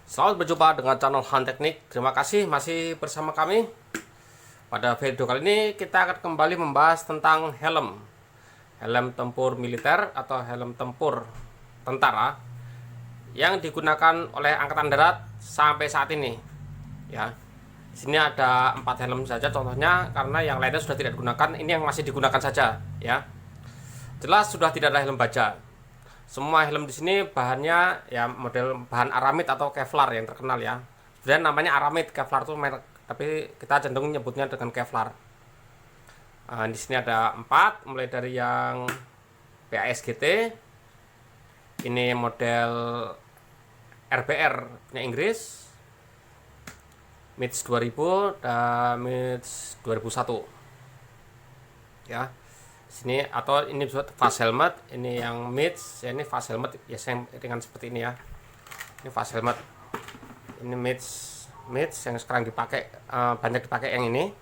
Selamat berjumpa dengan channel Han Teknik. Terima kasih masih bersama kami. Pada video kali ini kita akan kembali membahas tentang helm. Helm tempur militer atau helm tempur tentara yang digunakan oleh angkatan darat sampai saat ini. Ya. Di sini ada 4 helm saja contohnya, karena yang lainnya sudah tidak digunakan. Ini yang masih digunakan saja, ya. Jelas sudah tidak ada helm baja. Semua helm di sini bahannya ya model bahan aramid atau Kevlar yang terkenal ya. Sebenarnya namanya aramid, Kevlar itu merek, tapi kita cenderung nyebutnya dengan Kevlar. Di sini ada 4, mulai dari yang PASGT, ini model RBR nya Inggris, MITS 2000 dan MITS 2001. Ya. Sini atau ini fast helmet, ini yang MITS ya, ini fast helmet ya, yang ringan seperti ini ya. Ini fast helmet, ini MITS yang sekarang dipakai, banyak dipakai yang ini.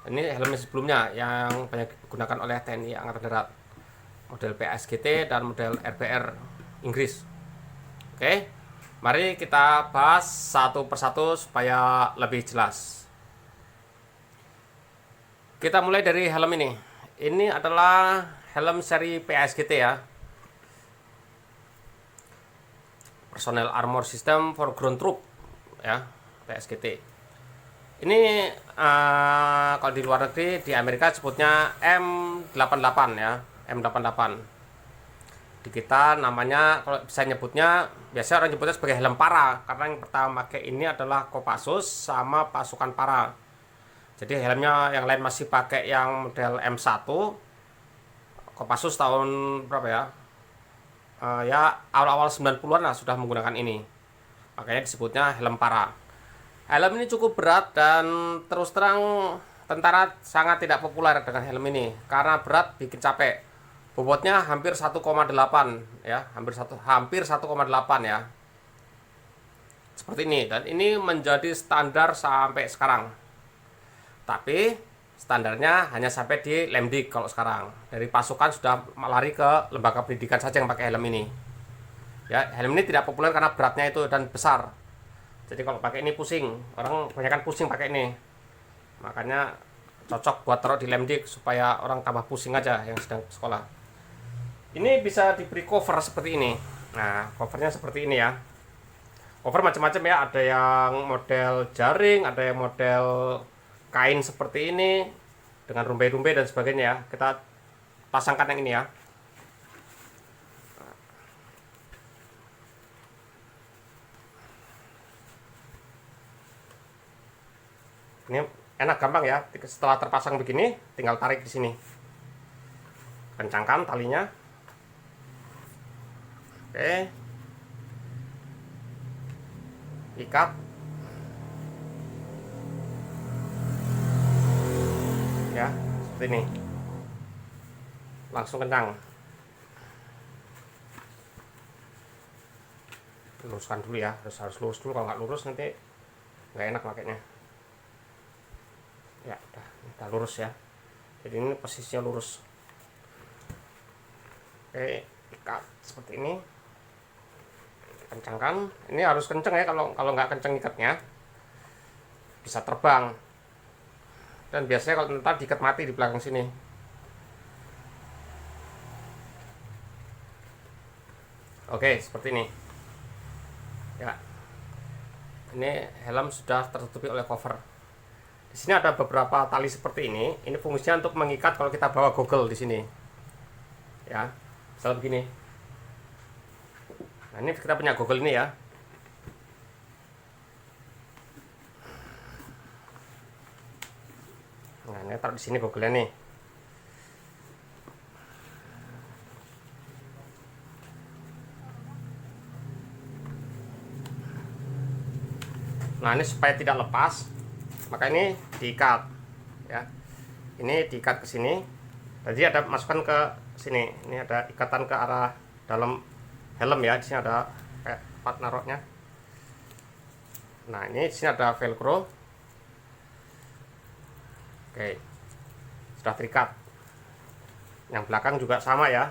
Ini helm sebelumnya yang banyak digunakan oleh TNI Angkatan Darat, model PASGT dan model RBR Inggris. Oke, mari kita bahas satu persatu supaya lebih jelas. Kita mulai dari helm ini. Ini adalah helm seri PASGT ya, Personnel Armor System for Ground Troop ya, PASGT. Ini kalau di luar negeri, di Amerika sebutnya M88 ya, M88. Di kita namanya, kalau bisa nyebutnya, biasanya orang nyebutnya sebagai helm para, karena yang pertama pakai ini adalah Kopassus sama pasukan para. Jadi helmnya yang lain masih pakai yang model M1. Kopassus tahun berapa ya? Ya awal-awal 90-an lah sudah menggunakan ini. Makanya disebutnya helm para. Helm ini cukup berat dan terus terang tentara sangat tidak populer dengan helm ini karena berat, bikin capek. Bobotnya hampir 1,8 ya, hampir 1,8 ya. Seperti ini, dan ini menjadi standar sampai sekarang. Tapi standarnya hanya sampai di Lemdik kalau sekarang. Dari pasukan sudah lari ke lembaga pendidikan saja yang pakai helm ini. Ya, helm ini tidak populer karena beratnya itu dan besar. Jadi kalau pakai ini pusing, orang kebanyakan pusing pakai ini. Makanya cocok buat taruh di Lemdik supaya orang tambah pusing aja yang sedang sekolah. Ini bisa diberi cover seperti ini. Nah, covernya seperti ini ya. Cover macam-macam ya, ada yang model jaring, ada yang model kain seperti ini dengan rumbai-rumbai dan sebagainya ya. Kita pasangkan yang ini ya. Ini enak, gampang ya. Setelah terpasang begini, tinggal tarik di sini. Kencangkan talinya. Oke. Ikat. Ya, seperti ini. Langsung kencang. Luruskan dulu ya, harus lurus dulu, kalau nggak lurus nanti nggak enak pakainya. Ya udah lurus ya, jadi ini posisinya lurus. Oke, ikat seperti ini, kencangkan. Ini harus kencang ya, kalau nggak kencang ikatnya bisa terbang. Dan biasanya kalau ntar diikat mati di belakang sini. Oke, seperti ini. Ya. Ini helm sudah tertutupi oleh cover. Di sini ada beberapa tali seperti ini. Ini fungsinya untuk mengikat kalau kita bawa goggle di sini. Ya. Misal begini. Nah, ini kita punya goggle ini ya. Nah, ini taruh di sini goggle-nya nih. Nah, ini supaya tidak lepas, maka ini diikat ya. Ini diikat ke sini. Jadi ada masukkan ke sini. Ini ada ikatan ke arah dalam helm ya. Di sini ada kayak part naroknya. Nah, ini di sini ada velcro. Oke, sudah terikat. Yang belakang juga sama ya.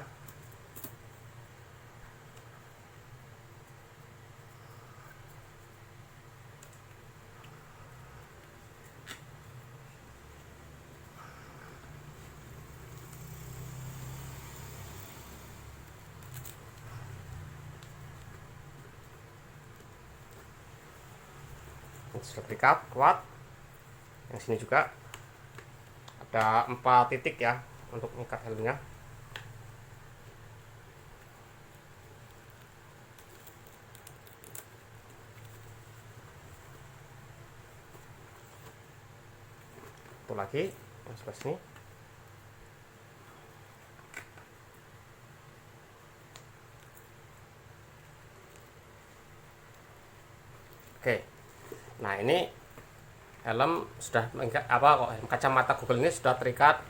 sudah terikat kuat. Yang sini juga ada 4 titik ya untuk mengikat helmnya. Satu lagi yang sebelah sini. Oke, nah ini helm sudah mengikat kacamata Google ini sudah terikat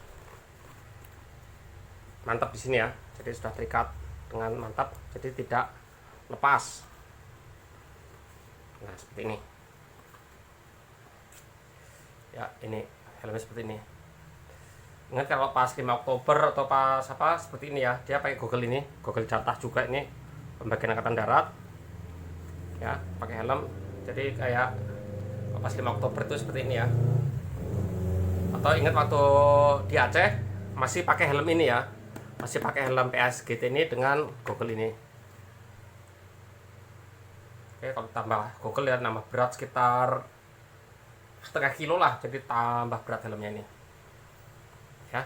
mantap di sini ya. Jadi sudah terikat dengan mantap, jadi tidak lepas. Nah seperti ini. Ya ini helmnya seperti ini. Ingat kalau pas 5 Oktober atau pas seperti ini ya, dia pakai Google ini, Google jatah juga ini, pembagian angkatan darat. Ya pakai helm. Jadi kayak pas 5 Oktober itu seperti ini ya. Atau ingat waktu di Aceh masih pakai helm ini ya, masih pakai helm PSGT ini dengan Google ini. Oke, kalau tambah Google ya nambah berat sekitar setengah kilo lah, jadi tambah berat helmnya ini ya.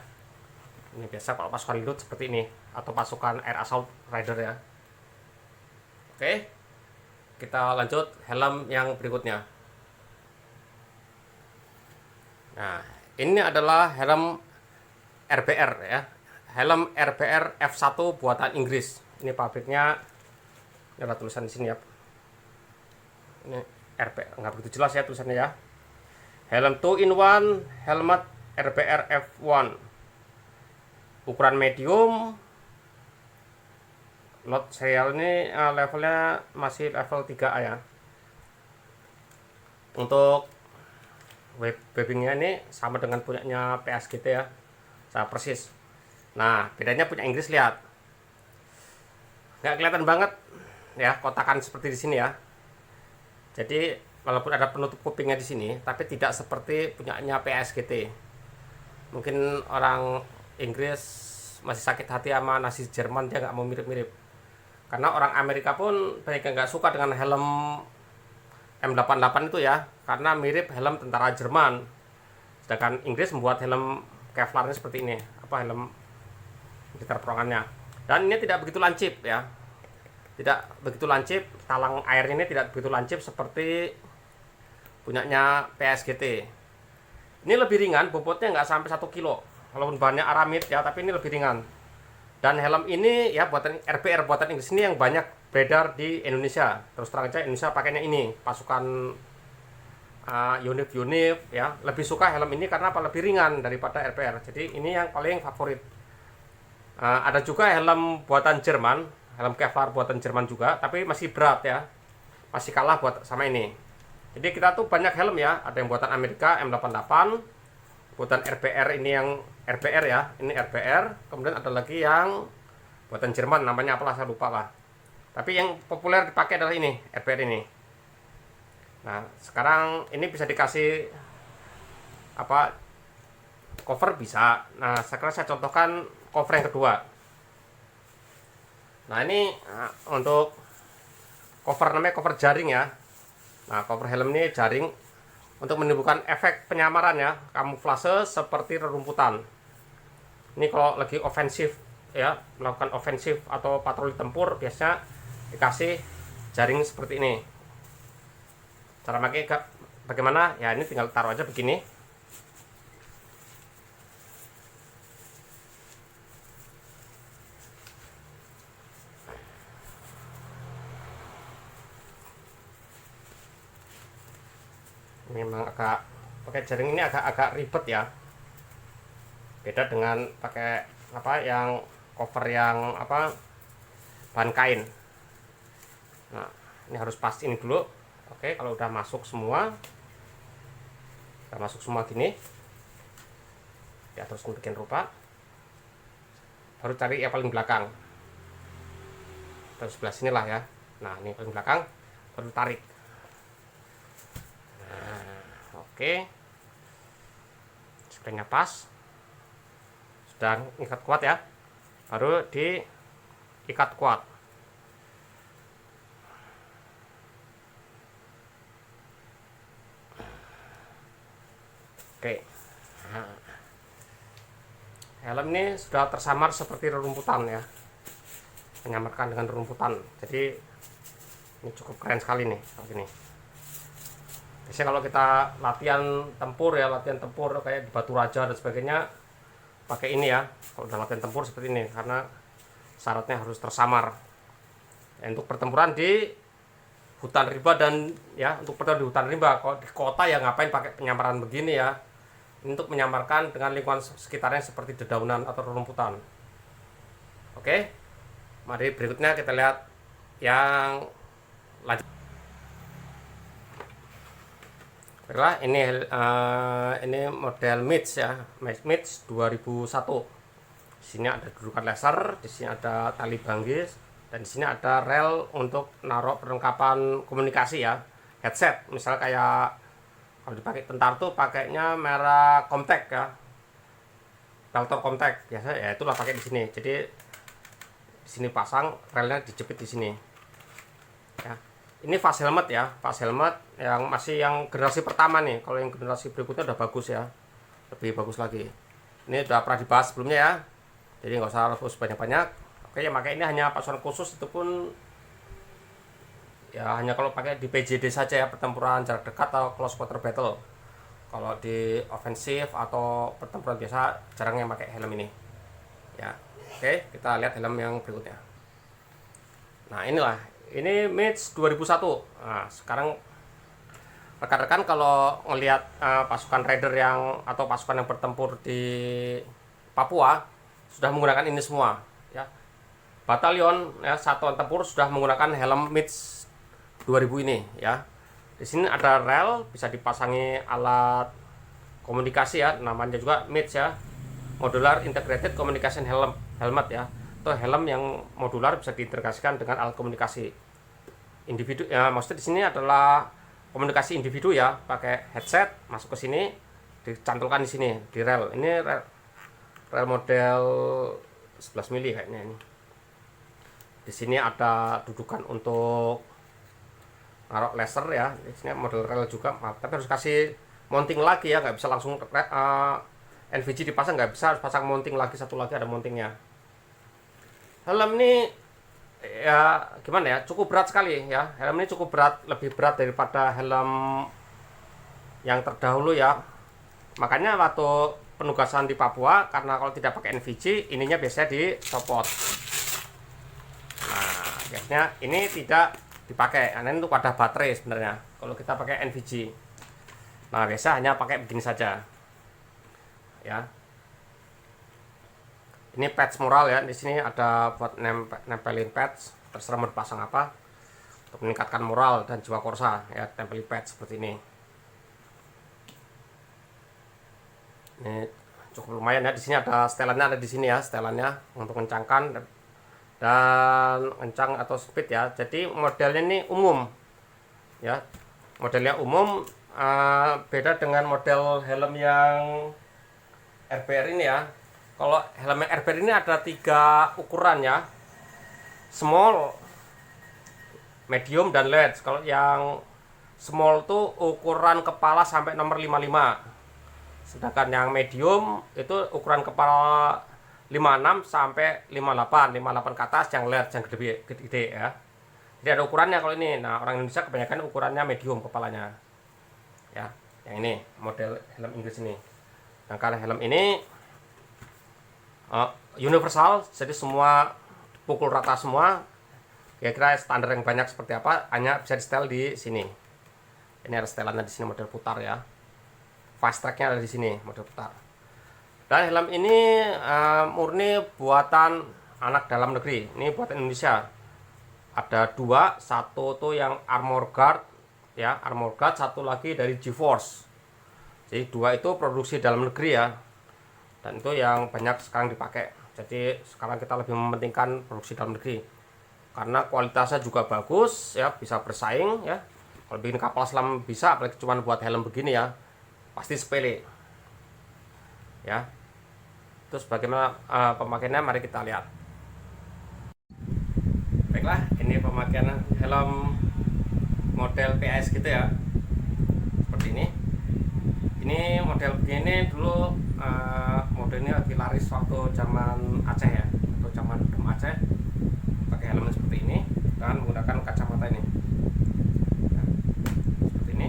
Ini biasa kalau pasukan loot seperti ini atau pasukan Air Assault Rider ya. Oke, kita lanjut helm yang berikutnya. Nah, ini adalah helm RBR ya. Helm RBR F1 buatan Inggris. Ini pabriknya, ini ada tulisan di sini ya. Ini RBR, nggak begitu jelas ya tulisannya ya. Helm 2-in-1 helmet RBR F1. Ukuran medium. Lot serial ini levelnya masih level 3A ya. Untuk webbingnya ini sama dengan punyanya PSGT ya, sama persis. Nah bedanya punya Inggris, lihat nggak kelihatan banget ya kotakan seperti di sini ya. Jadi walaupun ada penutup kupingnya di sini, tapi tidak seperti punyanya PSGT. Mungkin orang Inggris masih sakit hati sama nasi Jerman, dia nggak mau mirip-mirip. Karena orang Amerika pun banyak yang nggak suka dengan helm M88 itu ya, karena mirip helm tentara Jerman. Sedangkan Inggris membuat helm Kevlarnya seperti ini, helm militer perangannya. Dan ini tidak begitu lancip ya, tidak begitu lancip. Talang air ini tidak begitu lancip seperti punyanya PSGT. Ini lebih ringan, bobotnya nggak sampai 1 kilo, walaupun bahannya aramid ya, tapi ini lebih ringan. Dan helm ini ya buatan RBR buatan Inggris ini yang banyak beredar di Indonesia. Terus terang aja Indonesia pakainya ini, pasukan unif ya, lebih suka helm ini karena lebih ringan daripada RBR. Jadi ini yang paling favorit. Ada juga helm buatan Jerman, helm Kevlar buatan Jerman juga, tapi masih berat ya, masih kalah buat sama ini. Jadi kita tuh banyak helm ya, ada yang buatan Amerika M88, buatan RBR, ini yang RBR ya, ini RBR. Kemudian ada lagi yang buatan Jerman, namanya apalah saya lupa lah. Tapi yang populer dipakai adalah ini, RBR ini. Nah sekarang ini bisa dikasih cover bisa. Nah sekarang saya contohkan cover yang kedua. Nah ini untuk cover, namanya cover jaring ya. Nah cover helm ini jaring untuk menimbulkan efek penyamaran ya, kamuflase seperti rerumputan. Ini kalau lagi ofensif ya, melakukan ofensif atau patroli tempur, biasanya dikasih jaring seperti ini. Cara pakai bagaimana ya, ini tinggal taruh aja begini. Memang agak pakai jaring ini agak ribet ya, beda dengan pakai yang cover yang bahan kain. Nah ini harus pas ini dulu. Oke, kalau udah masuk semua gini ya, terus bikin rupa, baru cari yang paling belakang, terus sebelah sini lah ya. Nah ini paling belakang, baru tarik. Oke, springnya pas, sudah ikat kuat ya, baru diikat kuat. Oke. Nah, helm ini sudah tersamar seperti rerumputan ya, menyamarkan dengan rerumputan. Jadi ini cukup keren sekali nih kalau gini. Biasanya kalau kita latihan tempur ya, latihan tempur kayak di Batu Raja dan sebagainya, pakai ini ya. Kalau udah latihan tempur seperti ini, karena syaratnya harus tersamar. Ya, untuk pertempuran di hutan rimba dan ya untuk pertempuran di hutan rimba. Kalau di kota ya ngapain pakai penyamaran begini ya? Ini untuk menyamarkan dengan lingkungan sekitarnya seperti dedaunan atau rerumputan. Oke, mari berikutnya kita lihat yang lanjut. Baiklah, ini model Mitch ya, Mitch 2001. Di sini ada dudukan laser, di sini ada tali banggis, dan di sini ada rel untuk naruh perlengkapan komunikasi ya, headset. Misal kayak kalau dipakai tentara tuh pakainya merek Comtek ya, Peltor Comtek biasa ya, itulah pakai di sini. Jadi di sini pasang relnya, dijepit di sini. Ya. Ini fast helmet ya, fast helmet yang masih yang generasi pertama nih. Kalau yang generasi berikutnya udah bagus ya, lebih bagus lagi. Ini udah pernah dibahas sebelumnya ya, jadi nggak usah harus banyak-banyak. Oke, yang pakai ini hanya pasokan khusus, itu pun ya hanya kalau pakai di PJD saja ya, pertempuran jarak dekat atau close quarter battle. Kalau di ofensif atau pertempuran biasa jarang yang pakai helm ini ya. Oke, kita lihat helm yang berikutnya. Nah, ini Mitch 2001. Nah, sekarang rekan-rekan kalau ngelihat pasukan raider yang atau pasukan yang bertempur di Papua sudah menggunakan ini semua ya. Batalion ya, satuan tempur sudah menggunakan helm Mitch 2000 ini ya. Di sini ada rel, bisa dipasangi alat komunikasi ya, namanya juga Mitch ya, Modular Integrated Communication Helmet ya. Itu helm yang modular, bisa diintegrasikan dengan alat komunikasi individu ya. Maksudnya di sini adalah komunikasi individu ya, pakai headset masuk ke sini, dicantolkan di sini di rel. Ini rel model 11 mili kayaknya ini. Di sini ada dudukan untuk naruh laser ya. Di sini model rel juga, tapi harus kasih mounting lagi ya, nggak bisa langsung NVG dipasang, nggak bisa, harus pasang mounting lagi, satu lagi ada mountingnya. Helm ini ya gimana ya, cukup berat sekali ya. Helm ini cukup berat, lebih berat daripada helm yang terdahulu ya. Makanya waktu penugasan di Papua, karena kalau tidak pakai NVG, ininya biasanya dicopot. Nah, biasanya ini tidak dipakai, karena ini untuk wadah baterai sebenarnya kalau kita pakai NVG. Nah, biasa hanya pakai begini saja ya. Ini patch moral ya, di sini ada buat nempelin patch, terserah mau dipasang apa, untuk meningkatkan moral dan jiwa korsa ya, tempelin patch seperti ini. Ini cukup lumayan ya. Di sini ada setelannya, ada di sini ya setelannya untuk kencangkan dan kencang atau speed ya. Jadi modelnya ini umum ya, modelnya umum, beda dengan model helm yang RPR ini ya. Kalau helm RPR ini ada 3 ukuran ya, small, medium, dan large. Kalau yang small tuh ukuran kepala sampai nomor 55, sedangkan yang medium itu ukuran kepala 56 sampai 58 ke atas, yang large yang gede ya. Jadi ada ukurannya kalau ini. Nah, orang Indonesia kebanyakan ukurannya medium kepalanya ya. Yang ini model helm Inggris ini. Nah, kalau helm ini universal, jadi semua pukul rata semua. Kira-kira standar yang banyak seperti apa, hanya bisa di setel di sini. Ini ada setelannya di sini, model putar ya. Fast tracknya ada di sini, model putar. Dan helm ini murni buatan anak dalam negeri. Ini buatan Indonesia. Ada 2, satu tuh yang Armor Guard ya, Armor Guard, satu lagi dari GeForce. Jadi 2 itu produksi dalam negeri ya, dan itu yang banyak sekarang dipakai. Jadi sekarang kita lebih mementingkan produksi dalam negeri karena kualitasnya juga bagus ya, bisa bersaing ya. Kalau bikin kapal selam bisa, apalagi cuma buat helm begini ya, pasti sepele ya. Terus bagaimana pemakaiannya, mari kita lihat. Baiklah, ini pemakaian helm model PS gitu ya, seperti ini. Ini model begini dulu modelnya lagi laris waktu zaman Aceh ya, atau zaman Dem Aceh, pakai helm seperti ini dan menggunakan kacamata ini. Nah, seperti ini.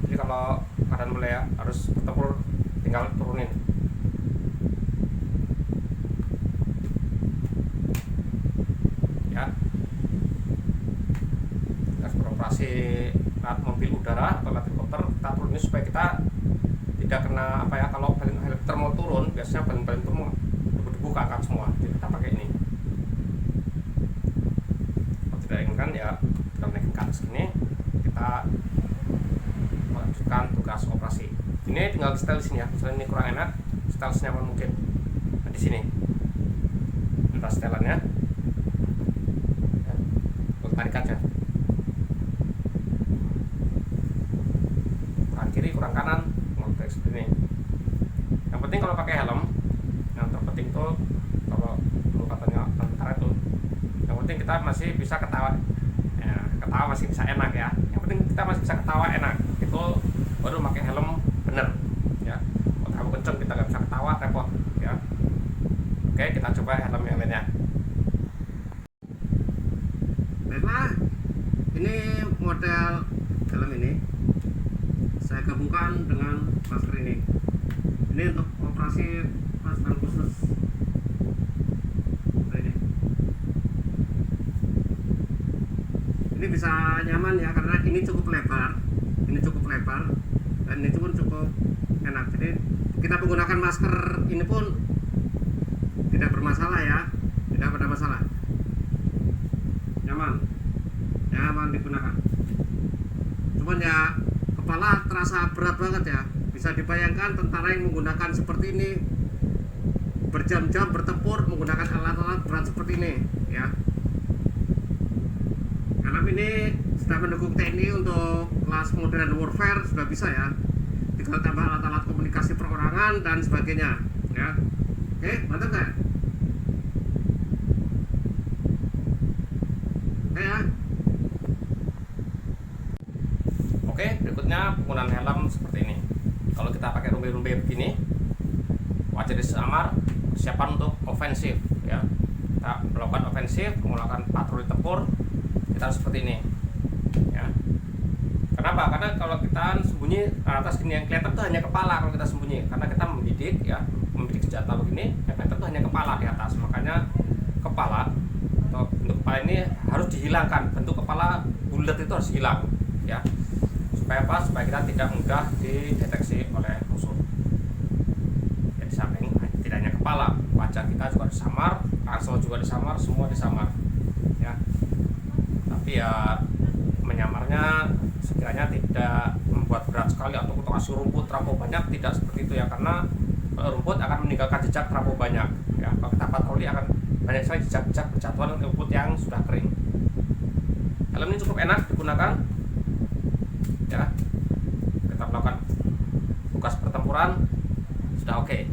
Jadi kalau keadaan mulai ya, harus bertempur, tinggal turunin. Ya, kita beroperasi lewat mobil udara atau lewat helikopter, kita turunin supaya kita tidak kena apa ya, kalau helikopter mau turun biasanya balon-balon itu mau debu-debu ke angkat semua, jadi kita pakai ini. Kalau tidak inginkan ya kita naikin ke atas gini, kita melanjutkan tugas operasi. Ini tinggal setel di sini ya, misalnya ini kurang enak, setel senyaman mungkin. Nah, di sini kita setelannya, ya, tarik aja, kurang kiri kurang kanan, seperti ini. Yang penting kalau pakai helm, yang terpenting tuh kalau dulu katanya tentara itu, yang penting kita masih bisa ketawa ya, ketawa masih bisa enak ya, yang penting kita masih bisa ketawa enak, itu baru pakai helm bener ya. Kalau terlalu kenceng kita nggak bisa ketawa, repot ya. Oke, kita coba helm yang lainnya. Baiklah, ini model helm ini saya gabungkan dengan masker ini. Ini untuk operasi pasukan khusus. Ini bisa nyaman ya, karena ini cukup lebar, dan ini pun cukup enak. Jadi kita menggunakan masker ini pun tidak bermasalah ya, tidak ada masalah. Nyaman digunakan. Cuman ya kepala terasa berat banget ya. Bisa dibayangkan tentara yang menggunakan seperti ini berjam-jam bertempur menggunakan alat-alat berat seperti ini ya. Helm ini sudah mendukung TNI untuk kelas modern warfare, sudah bisa ya. Tinggal tambah alat-alat komunikasi perorangan dan sebagainya ya. Oke, mantap kan? Oke ya. Oke, berikutnya penggunaan helm seperti ini. Kalau kita pakai rumbai-rumbai begini, wajah disamar, persiapan untuk ofensif ya. Kita melakukan ofensif, melakukan patroli tempur, kita harus seperti ini ya. Kenapa? Karena kalau kita sembunyi atas gini, yang kelihatan itu hanya kepala kalau kita sembunyi, karena kita membidik senjata begini, yang kelihatan itu hanya kepala di atas. Makanya kepala atau bentuk kepala ini harus dihilangkan, bentuk kepala bulat itu harus hilang ya. Supaya apa? Supaya kita tidak mudah dideteksi oleh musuh. Ya, di samping tidak hanya kepala, wajah kita juga disamar, ransel juga disamar, semua disamar ya. Tapi ya menyamarnya sekiranya tidak membuat berat sekali atau untuk kasih rumput terlalu banyak, tidak seperti itu ya, karena rumput akan meninggalkan jejak terlalu banyak ya. Kalau kita patroli akan banyak sekali jejak-jejak berjatuhan rumput yang sudah kering. Helm ini cukup enak digunakan ya. Kita melakukan tugas pertempuran sudah oke.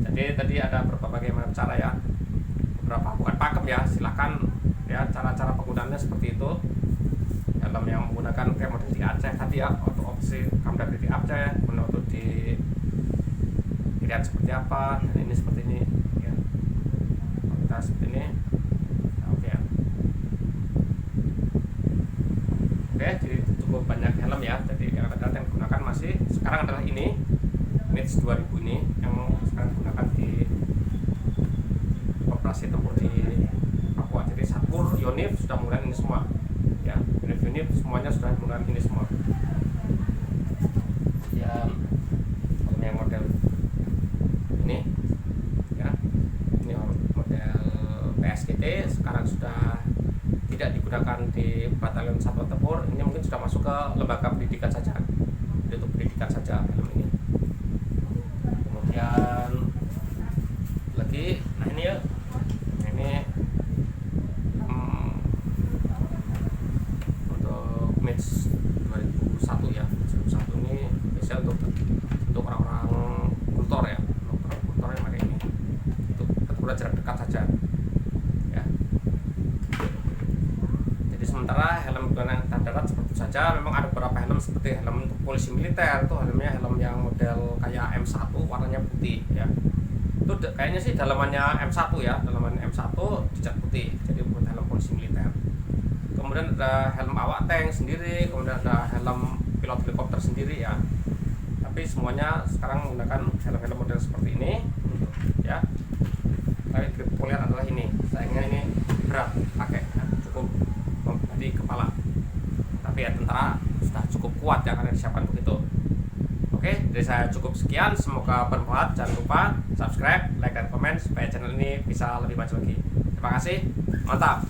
Jadi tadi ada berbagai macam cara ya, beberapa bukan pakem ya, silahkan ya cara-cara penggunaannya seperti itu. Helm yang menggunakan kayak model di Aceh tadi ya, untuk opsi kamera di Aceh, untuk dilihat seperti apa, dan ini seperti ini ya. Kalau kita seperti ini ya, oke ya. Oke, jadi cukup banyak helm ya. Jadi yang digunakan masih sekarang adalah ini Mitch 2000 ini yang sekarang digunakan di operasi tempur di Papua. Jadi Satpur, Yonif sudah menggunakan ini semua ya. Yonif semuanya sudah menggunakan ini semua ya. Yang model ini ya, ini model PSGT sekarang sudah tidak digunakan di Batalion Satuan Tempur. Ini mungkin sudah masuk ke lembaga pendidikan saja, untuk pendidikan saja film ini. Kemudian lagi, nah ini ya, ini untuk Match 2001 ya. 2001 ini biasanya untuk orang-orang kultur ya, untuk orang kultur yang pakai ini, untuk keturunan jarak dekat saja ya. Sementara helm helm seperti helm untuk polisi militer, itu helmnya helm yang model kayak M1 warnanya putih ya. Itu kayaknya sih dalamannya M1 ya, dalaman M1 dicat putih, jadi buat helm polisi militer. Kemudian ada helm awak tank sendiri, kemudian ada helm pilot helikopter sendiri ya. Tapi semuanya sekarang menggunakan helm-helm model seperti ini ya. Tapi grip foliar adalah ini, sayangnya ini berat pakai ya, cukup membebani kepala. Tapi ya tentara sudah cukup kuat ya karena disiapkan begitu. Oke, dari saya cukup sekian, semoga bermanfaat. Jangan lupa subscribe, like, dan komen supaya channel ini bisa lebih maju lagi. Terima kasih, mantap.